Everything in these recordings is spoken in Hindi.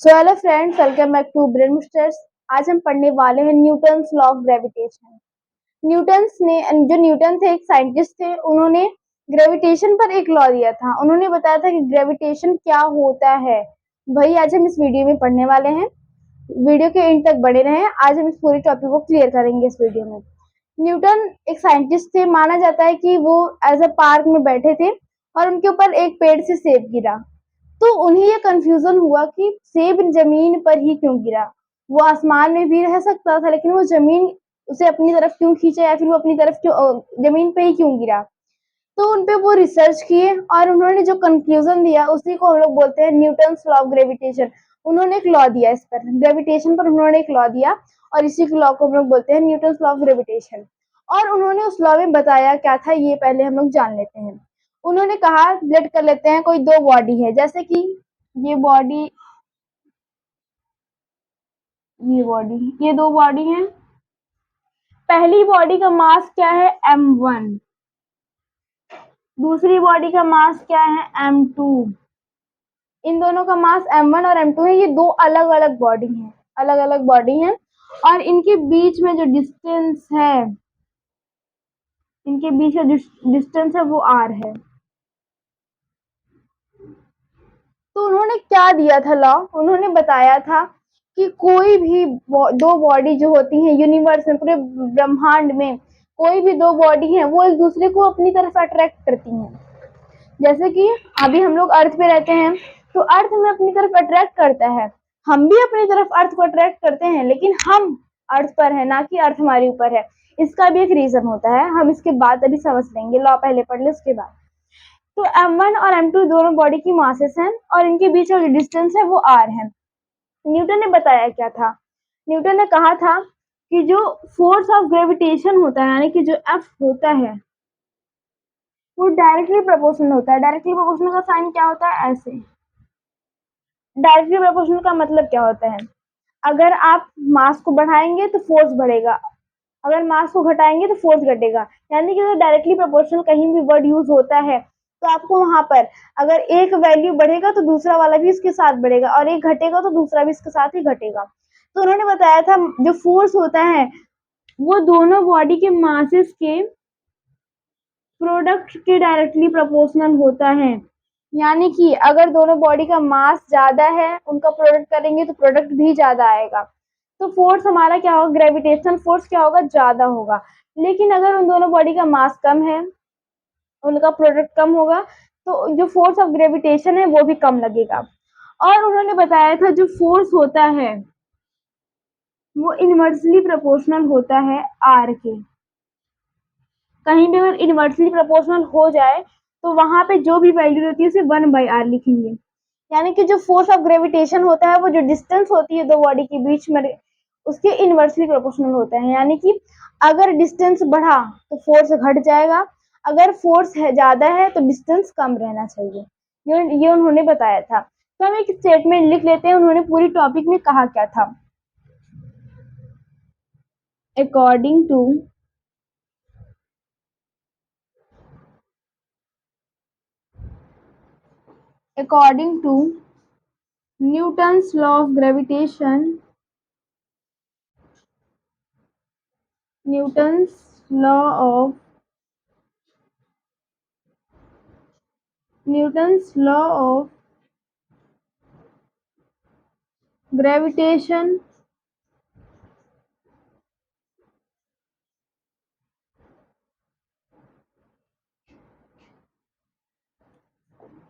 So hello friends, welcome back to brain boosters. आज हम पढ़ने वाले हैं Newton's law of gravitation. Newton थे, एक साइंटिस्ट थे। उन्होंने ग्रेविटेशन पर एक लॉ दिया था। उन्होंने बताया था कि ग्रेविटेशन क्या होता है। वही आज हम इस वीडियो में पढ़ने वाले हैं। वीडियो के एंड तक बने रहें। आज हम इस पूरे टॉपिक को क्लियर करेंगे इस वीडियो में। न्यूटन एक साइंटिस्ट थे। माना जाता है कि वो एज अ पार्क में बैठे थे और उनके ऊपर एक पेड़ से सेब गिरा। तो उन्हें ये कंफ्यूजन हुआ कि सेब जमीन पर ही क्यों गिरा। वो आसमान में भी रह सकता था, लेकिन वो जमीन उसे अपनी तरफ क्यों खींचा, या फिर वो अपनी तरफ क्यों जमीन पे ही क्यों गिरा। तो उनपे वो रिसर्च किए और उन्होंने जो कंक्लूजन दिया उसी को हम लोग बोलते हैं न्यूटन्स लॉ ऑफ ग्रेविटेशन। उन्होंने एक लॉ दिया इस पर, ग्रेविटेशन पर उन्होंने एक लॉ दिया और इसी लॉ को हम लोग बोलते हैं न्यूटन्स लॉ ऑफ ग्रेविटेशन। और उन्होंने उस लॉ में बताया क्या था, ये पहले हम लोग जान लेते हैं। उन्होंने कहा, लेट कर लेते हैं कोई दो बॉडी है, जैसे कि ये बॉडी, ये दो बॉडी हैं। पहली बॉडी का मास क्या है, m1। दूसरी बॉडी का मास क्या है, m2। इन दोनों का मास m1 और m2 है। ये दो अलग अलग बॉडी हैं, अलग अलग बॉडी हैं। और इनके बीच में जो डिस्टेंस है, इनके बीच का डिस्टेंस है वो r है। तो उन्होंने क्या दिया था लॉ, उन्होंने बताया था कि कोई भी दो बॉडी जो होती हैं यूनिवर्स में, पूरे ब्रह्मांड में कोई भी दो बॉडी है वो एक दूसरे को अपनी तरफ अट्रैक्ट करती हैं। जैसे कि अभी हम लोग अर्थ पे रहते हैं तो अर्थ में अपनी तरफ अट्रैक्ट करता है, हम भी अपनी तरफ अर्थ को अट्रैक्ट करते हैं, लेकिन हम अर्थ पर है, ना कि अर्थ हमारे ऊपर है। इसका भी एक रीजन होता है, हम इसके बाद अभी समझ लेंगे। लॉ पहले पढ़ ले उसके बाद। तो m1 और m2 दोनों बॉडी की मासेस हैं और इनके बीच का जो डिस्टेंस है वो r है। न्यूटन ने बताया क्या था, न्यूटन ने कहा था कि जो फोर्स ऑफ ग्रेविटेशन होता है, यानी कि जो F होता है, वो डायरेक्टली प्रोपोर्शनल होता है। डायरेक्टली प्रोपोर्शनल का साइन क्या होता है, ऐसे। डायरेक्टली प्रोपोर्शनल का मतलब क्या होता है, अगर आप मास को बढ़ाएंगे तो फोर्स बढ़ेगा, अगर मास को घटाएंगे तो फोर्स घटेगा। यानी कि अगर डायरेक्टली प्रोपोर्शनल कहीं भी वर्ड यूज होता है तो आपको वहां पर अगर एक वैल्यू बढ़ेगा तो दूसरा वाला भी इसके साथ बढ़ेगा, और एक घटेगा तो दूसरा भी इसके साथ ही घटेगा। तो उन्होंने बताया था जो फोर्स होता है वो दोनों बॉडी के मासेस के प्रोडक्ट के डायरेक्टली प्रोपोर्शनल होता है। यानी कि अगर दोनों बॉडी का मास ज्यादा है, उनका प्रोडक्ट करेंगे तो प्रोडक्ट भी ज्यादा आएगा। तो फोर्स हमारा क्या होगा, ग्रेविटेशनल फोर्स क्या होगा, ज्यादा होगा। लेकिन अगर उन दोनों बॉडी का मास कम है, उनका प्रोडक्ट कम होगा, तो जो फोर्स ऑफ ग्रेविटेशन है वो भी कम लगेगा। और उन्होंने बताया था जो फोर्स होता है वो इनवर्सली प्रोपोर्शनल होता है आर के। कहीं भी अगर इनवर्सली प्रोपोर्शनल हो जाए तो वहां पे जो भी वैल्यू रहती है उसे 1/r लिखेंगे। यानी कि जो फोर्स ऑफ ग्रेविटेशन होता है वो जो डिस्टेंस होती है दो बॉडी के बीच में, उसके इनवर्सली प्रोपोर्शनल होता है। यानी कि अगर डिस्टेंस बढ़ा तो फोर्स घट जाएगा, अगर फोर्स है ज्यादा है तो डिस्टेंस कम रहना चाहिए। ये उन्होंने बताया था। तो हम एक स्टेटमेंट लिख लेते हैं, उन्होंने पूरी टॉपिक में कहा क्या था। According to Newton's law of gravitation, Newton's law of gravitation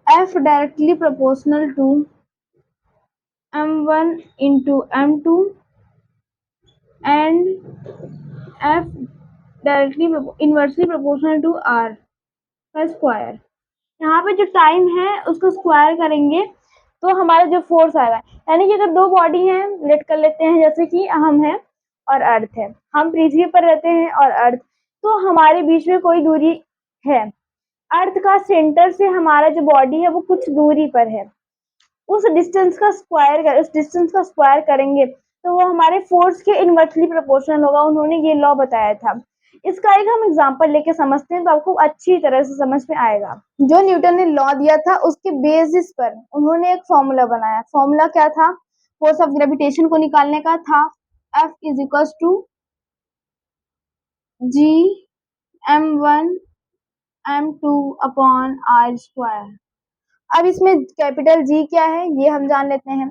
F directly proportional to m1 into m2 and F directly inversely proportional to r का स्क्वायर। यहाँ पे जो टाइम है उसको स्क्वायर करेंगे तो हमारा जो फोर्स आएगा, यानी कि अगर दो बॉडी हैं, लेट कर लेते हैं, जैसे कि हम हैं और अर्थ है, हम पृथ्वी पर रहते हैं और अर्थ, तो हमारे बीच में कोई दूरी है। अर्थ का सेंटर से हमारा जो बॉडी है वो कुछ दूरी पर है, उस डिस्टेंस का स्क्वायर करेंगे तो वो हमारे फोर्स के इनवर्सली प्रोपोर्शनल होगा। उन्होंने ये लॉ बताया था। इसका एक हम एग्जांपल लेके समझते हैं तो आपको अच्छी तरह से समझ में आएगा। जो न्यूटन ने लॉ दिया था उसके बेसिस पर उन्होंने एक फॉर्मूला बनाया। फॉर्मूला क्या था, फोर्स ऑफ ग्रेविटेशन को निकालने का था F is equal to G m1 m2 upon r square. अब इसमें कैपिटल G क्या है ये हम जान लेते हैं।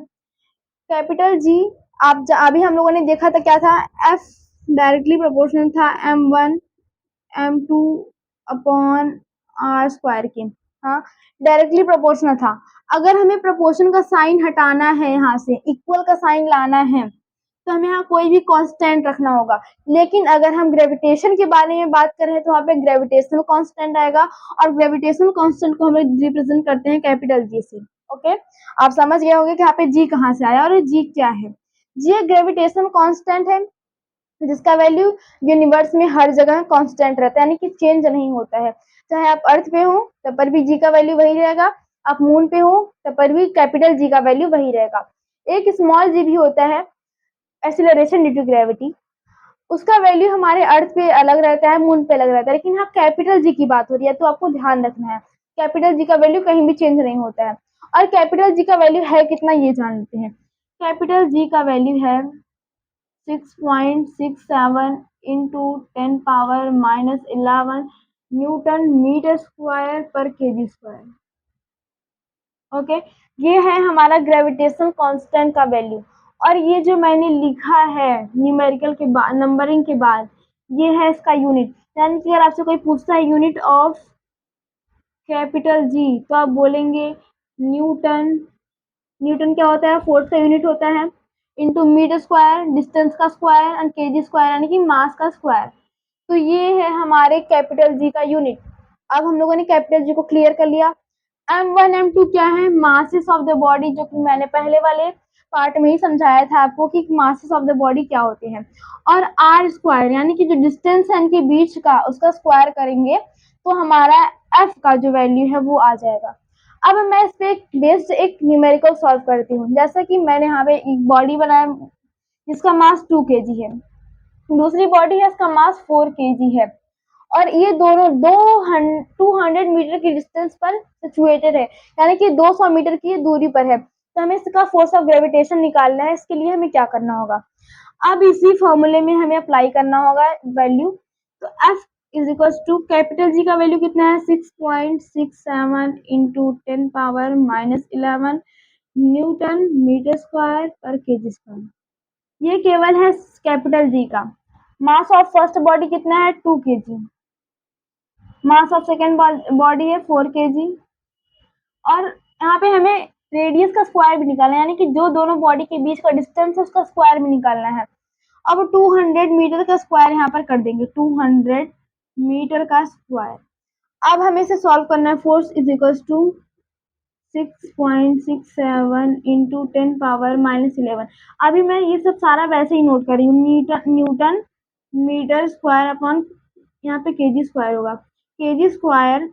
कैपिटल G अभी हम लोगों ने देखा था क्या था, F डायरेक्टली प्रोपोर्शनल था m1 m2 upon r square के। हाँ, डायरेक्टली प्रोपोर्शनल था। अगर हमें प्रोपोर्शन का साइन हटाना है, यहाँ से इक्वल का साइन लाना है, तो हमें यहाँ कोई भी कांस्टेंट रखना होगा। लेकिन अगर हम ग्रेविटेशन के बारे में बात कर रहे हैं तो वहाँ पे ग्रेविटेशनल कांस्टेंट आएगा, और ग्रेविटेशनल कांस्टेंट को हम लोग रिप्रेजेंट करते हैं कैपिटल जी से। ओके, आप समझ गए होंगे कि यहाँ पे जी कहाँ से आया और जी क्या है। जी एक ग्रेविटेशनल कांस्टेंट है जिसका वैल्यू यूनिवर्स में हर जगह कांस्टेंट रहता है, यानी कि चेंज नहीं होता है। चाहे आप अर्थ पे हो तब पर भी जी का वैल्यू वही रहेगा, आप मून पे हो तब पर भी कैपिटल जी का वैल्यू वही रहेगा। एक स्मॉल जी भी होता है, एक्सीलरेशन ड्यू टू ग्रेविटी, उसका वैल्यू हमारे अर्थ पे अलग रहता है, मून पे अलग रहता है, लेकिन यहाँ कैपिटल जी की बात हो रही है तो आपको ध्यान रखना है कैपिटल जी का वैल्यू कहीं भी चेंज नहीं होता है। और कैपिटल जी का वैल्यू है कितना ये जान लेते हैं। कैपिटल जी का वैल्यू है 6.67 into 10 power minus 11 newton metre square पर केजी स्क्वायर। ओके, ये है हमारा ग्रेविटेशनल कांस्टेंट का वैल्यू। और ये जो मैंने लिखा है न्यूमेरिकल के बाद, नंबरिंग के बाद, ये है इसका यूनिट। यानी कि अगर आपसे कोई पूछता है यूनिट ऑफ कैपिटल जी तो आप बोलेंगे न्यूटन। न्यूटन क्या होता है, फोर्स का यूनिट होता है, इंटू मीटर स्क्वायर डिस्टेंस का स्क्वायर एंड केजी स्क्वायर यानी कि मास का स्क्वायर। तो ये है हमारे कैपिटल जी का यूनिट। अब हम लोगों ने कैपिटल जी को क्लियर कर लिया। m1 m2 क्या है, मासेस ऑफ द बॉडी, जो कि मैंने पहले वाले पार्ट में ही समझाया था आपको कि मासेस ऑफ द बॉडी क्या होते हैं। और r स्क्वायर यानी कि जो डिस्टेंस है इनके बीच का, उसका स्क्वायर करेंगे तो हमारा f का जो वैल्यू है वो आ जाएगा। अब मैं इस पे बेस्ड एक न्यूमेरिकल सॉल्व करती हूँ। जैसा कि मैंने यहाँ पे एक बॉडी बनाया जिसका मास 2 kg है, दूसरी बॉडी है इसका मास 4 kg है, और ये दोनों 200 मीटर की डिस्टेंस पर सिचुएटेड है, यानी कि 200 मीटर की दूरी पर है। तो हमें इसका फोर्स ऑफ ग्रेविटेशन निकालना है। इसके लिए हमें क्या करना होगा, अब इसी फॉर्मूले में हमें अप्लाई करना होगा वैल्यू। तो F is equal to capital G का वैल्यू कितना है 6.67 into 10 power minus 11 newton metre square पर केजी स्क्वायर। ये केवल है कैपिटल जी का। मास ऑफ फर्स्ट बॉडी कितना है 2 kg, mass of second body है 4 kg, और यहाँ पे हमें रेडियस का स्क्वायर भी निकालना है, यानी कि जो दोनों बॉडी के बीच का डिस्टेंस है उसका स्क्वायर भी निकालना है। अब 200 मीटर का स्क्वायर यहाँ पर कर देंगे, 200 मीटर का स्क्वायर। अब हमें इसे सॉल्व करना है। Force is equal to 6.67 into 10 power minus 11। अभी मैं ये सब सारा वैसे ही नोट कर रही हूँ, न्यूटन मीटर स्क्वायर अपॉन यहाँ पे केजी स्क्वायर होगा, केजी स्क्वायर।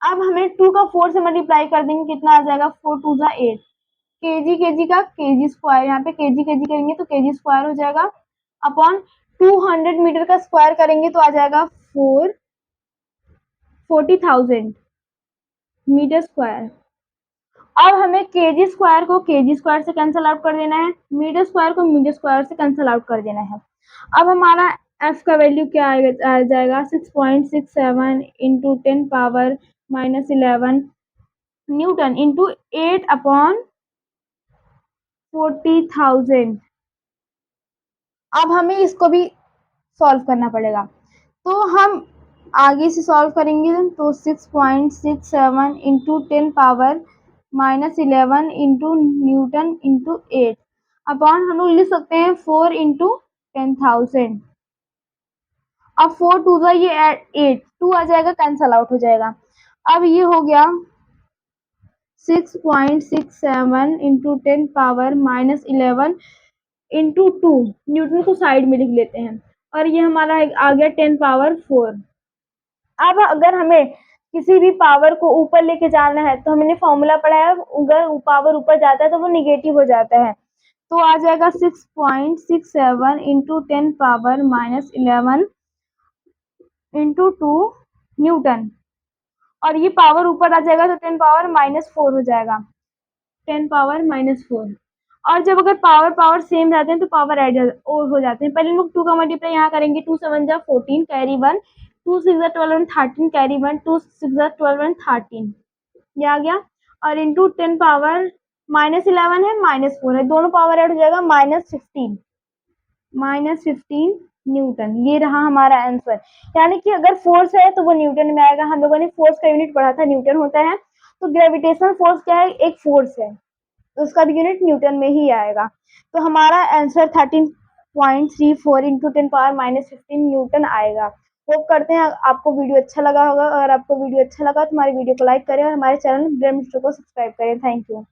अब हमें 2 का 4 से मल्टीप्लाई कर देंगे, कितना आ जाएगा 4 2 जा 8, केजी का केजी स्क्वायर, यहाँ पे केजी करेंगे तो केजी स्क्वायर हो जाएगा, अपॉन 200 मीटर का स्क्वायर करेंगे तो आ जाएगा 40,000 मीटर स्क्वायर। अब हमें केजी स्क्वायर को केजी स्क्वायर से कैंसिल आउट कर देना है, मीटर स्क्वायर को मीटर स्क्वायर से कैंसिल आउट कर देना है। अब हमारा एफ का वैल्यू क्या आ जाएगा 6.67 into 10 power minus 11 Newton into 8 upon 40,000। अब हमें इसको भी सॉल्व करना पड़ेगा, तो हम आगे से सॉल्व करेंगे। तो 6.67 into 10 power minus 11 into Newton into 8 upon हम लोग लिख सकते हैं 4 इंटू 10,000। अब 4 टू का ये 8 2 आ जाएगा, कैंसल आउट हो जाएगा। अब ये हो गया 6.67 into 10 power minus 11 into 2, Newton को साइड में लिख लेते हैं, और ये हमारा आ गया 10 पावर 4। अब अगर हमें किसी भी पावर को ऊपर लेके जाना है तो हमने फॉर्मूला पढ़ा है, अगर पावर ऊपर जाता है तो वो निगेटिव हो जाता है। तो आ जाएगा 6.67 into 10 power minus 11 into 2 Newton, और ये पावर ऊपर आ जाएगा तो 10 पावर माइनस 4 हो जाएगा, 10 पावर माइनस 4। और जब अगर पावर पावर सेम रहते हैं तो पावर ऐड हो जाते हैं। पहले लोग 2 का मल्टीप्लाई यहाँ करेंगे, 2 7 जा 14 कैरी 1, 2 6 जा 12 एंड 13 कैरी 1, 2 6 जा 12 एंड 13 ये आ गया। और इंटू 10 पावर -11 है -4 है, दोनों पावर ऐड हो जाएगा -15 न्यूटन। ये रहा हमारा आंसर। यानी कि अगर फोर्स है तो वो न्यूटन में आएगा। हम लोगों ने फोर्स का यूनिट पढ़ा था, न्यूटन होता है। तो ग्रेविटेशनल फोर्स क्या है, एक फोर्स है, तो उसका भी यूनिट न्यूटन में ही आएगा। तो हमारा आंसर 13.34 इंटू 10 पावर -15 न्यूटन आएगा। होप करते हैं आपको वीडियो अच्छा लगा होगा। अगर आपको वीडियो अच्छा लगा तो हमारी वीडियो को लाइक करें और हमारे चैनल ब्रेन को सब्सक्राइब करें। Thank you.